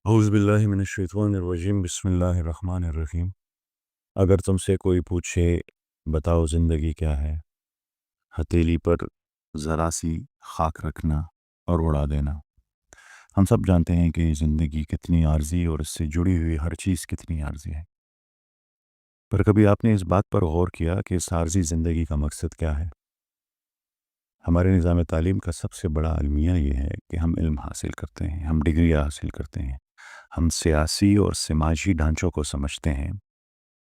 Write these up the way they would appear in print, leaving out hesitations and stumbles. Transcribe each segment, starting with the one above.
اعوذ باللہ من الشیطان الرجیم بسم اللہ الرحمن الرحیم۔ اگر تم سے کوئی پوچھے بتاؤ زندگی کیا ہے، ہتھیلی پر ذرا سی خاک رکھنا اور اڑا دینا۔ ہم سب جانتے ہیں کہ زندگی کتنی عارضی اور اس سے جڑی ہوئی ہر چیز کتنی عارضی ہے، پر کبھی آپ نے اس بات پر غور کیا کہ اس عارضی زندگی کا مقصد کیا ہے؟ ہمارے نظام تعلیم کا سب سے بڑا المیہ یہ ہے کہ ہم علم حاصل کرتے ہیں، ہم ڈگریاں حاصل کرتے ہیں، ہم سیاسی اور سماجی ڈھانچوں کو سمجھتے ہیں،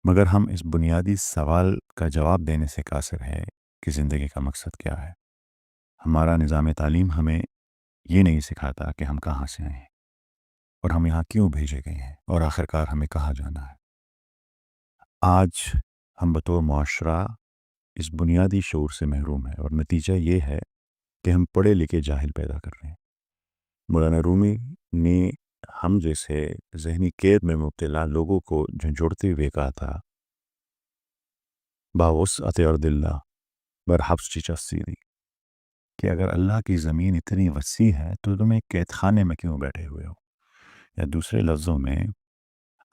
مگر ہم اس بنیادی سوال کا جواب دینے سے قاصر ہے کہ زندگی کا مقصد کیا ہے۔ ہمارا نظام تعلیم ہمیں یہ نہیں سکھاتا کہ ہم کہاں سے آئے ہیں اور ہم یہاں کیوں بھیجے گئے ہیں اور آخرکار ہمیں کہاں جانا ہے۔ آج ہم بطور معاشرہ اس بنیادی شعور سے محروم ہیں اور نتیجہ یہ ہے کہ ہم پڑھے لکھے جاہل پیدا کر رہے ہیں۔ مولانا رومی نے ہم جیسے ذہنی قید میں مبتلا لوگوں کو جھنجھوڑتے ہوئے کہا تھا، باوسعت ارض اللہ برحبس چچسیری، کہ اگر اللہ کی زمین اتنی وسیع ہے تو تم ایک قید خانے میں کیوں بیٹھے ہوئے ہو؟ یا دوسرے لفظوں میں،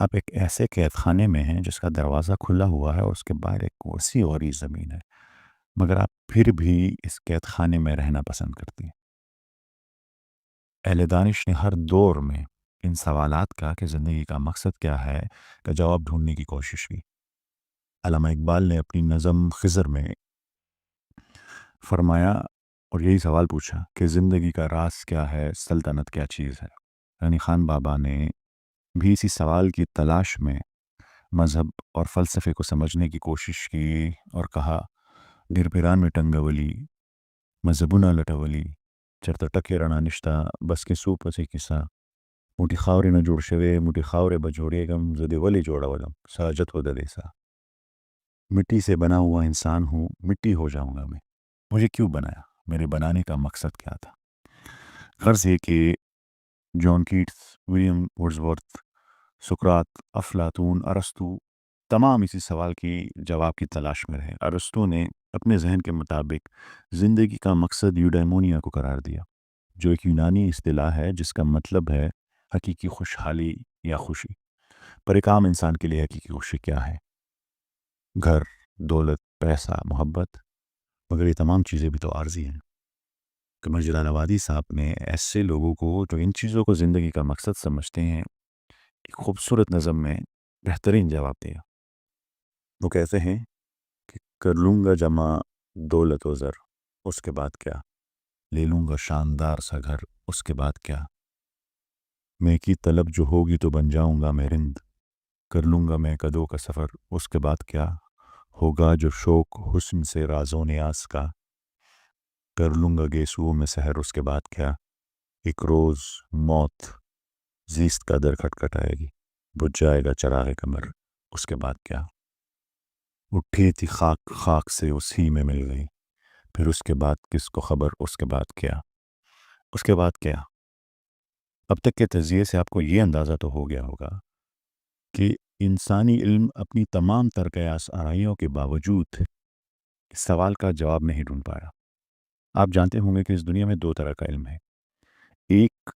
آپ ایک ایسے قید خانے میں ہیں جس کا دروازہ کھلا ہوا ہے اور اس کے باہر ایک وسیع اور زمین ہے، مگر آپ پھر بھی اس قید خانے میں رہنا پسند کرتی ہیں۔ اہل دانش نے ہر دور میں ان سوالات کا کہ زندگی کا مقصد کیا ہے کا جواب ڈھونڈنے کی کوشش کی۔ علامہ اقبال نے اپنی نظم خضر میں فرمایا اور یہی سوال پوچھا کہ زندگی کا راز کیا ہے، سلطنت کیا چیز ہے۔ غنی خان بابا نے بھی اسی سوال کی تلاش میں مذہب اور فلسفے کو سمجھنے کی کوشش کی اور کہا، گر پیران میں ٹنگولی مذہبنا لٹولی چرتا ٹکے رنا نشتا بس کے سو پسی کسا موٹی خاورے نہ جوڑ شوے موٹی خاورے بجوڑے گم زدے ولی جوڑا ولم ساجت ہو ددیسا۔ مٹی سے بنا ہوا انسان ہوں، مٹی ہو جاؤں گا میں، مجھے کیوں بنایا، میرے بنانے کا مقصد کیا تھا؟ غرض یہ کہ جان کیٹس، ولیم ورڈزورتھ، سقراط، افلاطون، ارسطو تمام اسی سوال کی جواب کی تلاش میں رہے۔ ارسطو نے اپنے ذہن کے مطابق زندگی کا مقصد یوڈیمونیا کو قرار دیا، جو ایک یونانی اصطلاح ہے جس کا مطلب ہے حقیقی خوشحالی یا خوشی۔ پر ایک عام انسان کے لیے حقیقی خوشی کیا ہے؟ گھر، دولت، پیسہ، محبت، مگر یہ تمام چیزیں بھی تو عارضی ہیں۔ قمر جلال آبادی صاحب نے ایسے لوگوں کو جو ان چیزوں کو زندگی کا مقصد سمجھتے ہیں ایک خوبصورت نظم میں بہترین جواب دیا۔ وہ کہتے ہیں کہ کر لوں گا جمع دولت و زر، اس کے بعد کیا؟ لے لوں گا شاندار سا گھر، اس کے بعد کیا؟ میں کی طلب جو ہوگی تو بن جاؤں گا میں رند، کر لوں گا میں قدوں کا سفر، اس کے بعد کیا؟ ہوگا جو شوق حسن سے راز و نیاز کا، کر لوں گا گیسوؤں میں سحر، اس کے بعد کیا؟ ایک روز موت زیست کا در کھٹکھٹائے گی، بجھ جائے گا چراغ قمر، اس کے بعد کیا؟ اٹھی تھی خاک خاک سے اسی میں مل گئی، پھر اس کے بعد کس کو خبر، اس کے بعد کیا؟ اس کے بعد کیا؟ اب تک کے تجزیے سے آپ کو یہ اندازہ تو ہو گیا ہوگا کہ انسانی علم اپنی تمام تر قیاس آرائیوں کے باوجود اس سوال کا جواب نہیں ڈھونڈ پایا۔ آپ جانتے ہوں گے کہ اس دنیا میں دو طرح کا علم ہے، ایک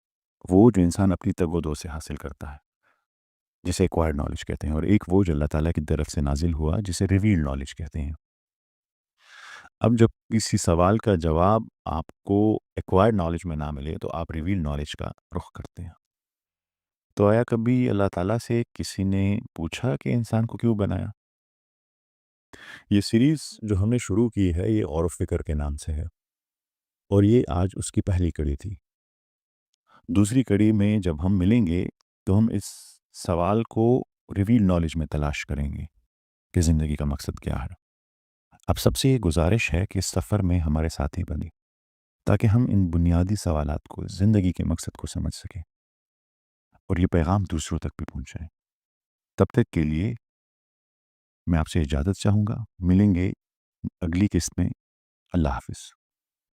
وہ جو انسان اپنی تگ و دو سے حاصل کرتا ہے جسے ایکوائرڈ نالج کہتے ہیں، اور ایک وہ جو اللہ تعالیٰ کی طرف سے نازل ہوا جسے ریویل نالج کہتے ہیں۔ اب جب کسی سوال کا جواب آپ کو ایکوائرڈ نالج میں نہ ملے تو آپ ریویل نالج کا رخ کرتے ہیں۔ تو آیا کبھی اللہ تعالیٰ سے کسی نے پوچھا کہ انسان کو کیوں بنایا؟ یہ سیریز جو ہم نے شروع کی ہے یہ غور و فکر کے نام سے ہے، اور یہ آج اس کی پہلی کڑی تھی۔ دوسری کڑی میں جب ہم ملیں گے تو ہم اس سوال کو ریویل نالج میں تلاش کریں گے کہ زندگی کا مقصد کیا ہے۔ اب سب سے یہ گزارش ہے کہ اس سفر میں ہمارے ساتھی بنیں تاکہ ہم ان بنیادی سوالات کو، زندگی کے مقصد کو سمجھ سکیں اور یہ پیغام دوسروں تک بھی پہنچائیں۔ تب تک کے لیے میں آپ سے اجازت چاہوں گا، ملیں گے اگلی قسط میں۔ اللہ حافظ۔